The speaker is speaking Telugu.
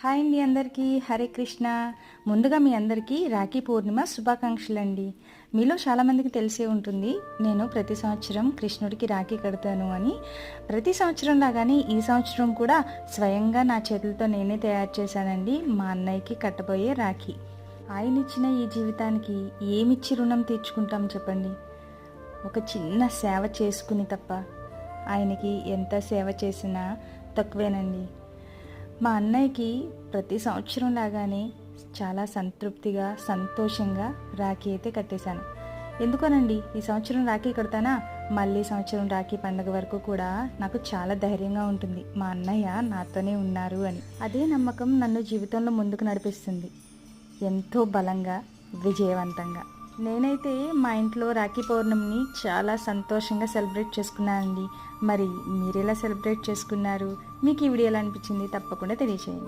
హాయ్ అండి, అందరికీ హరే కృష్ణ. ముందుగా మీ అందరికీ రాఖీ పూర్ణిమ శుభాకాంక్షలు అండి. మీలో చాలామందికి తెలిసే ఉంటుంది, నేను ప్రతి సంవత్సరం కృష్ణుడికి రాఖీ కడతాను అని. ప్రతి సంవత్సరం లాగానే ఈ సంవత్సరం కూడా స్వయంగా నా చేతులతో నేనే తయారు చేశానండి మా అన్నయ్యకి కట్టబోయే రాఖీ. ఆయన ఇచ్చిన ఈ జీవితానికి ఏమిచ్చి రుణం తీర్చుకుంటాం చెప్పండి. ఒక చిన్న సేవ చేసుకుని తప్ప ఆయనకి ఎంత సేవ చేసినా తక్కువేనండి. మా అన్నయ్యకి ప్రతి సంవత్సరం లాగానే చాలా సంతృప్తిగా సంతోషంగా రాఖీ అయితే కట్టేశాను. ఎందుకోనండి, ఈ సంవత్సరం రాఖీ కడతానా, మళ్ళీ సంవత్సరం రాఖీ పండుగ వరకు కూడా నాకు చాలా ధైర్యంగా ఉంటుంది, మా అన్నయ్య నాతోనే ఉన్నారు అని. అదే నమ్మకం నన్ను జీవితంలో ముందుకు నడిపిస్తుంది, ఎంతో బలంగా విజయవంతంగా. నేనైతే మా ఇంట్లో రాఖీ పౌర్ణమిని చాలా సంతోషంగా సెలబ్రేట్ చేసుకున్నానండి. మరి మీరు ఎలా సెలబ్రేట్ చేసుకున్నారు? మీకు ఈ వీడియో ఎలా అనిపించింది తప్పకుండా తెలియచేయండి.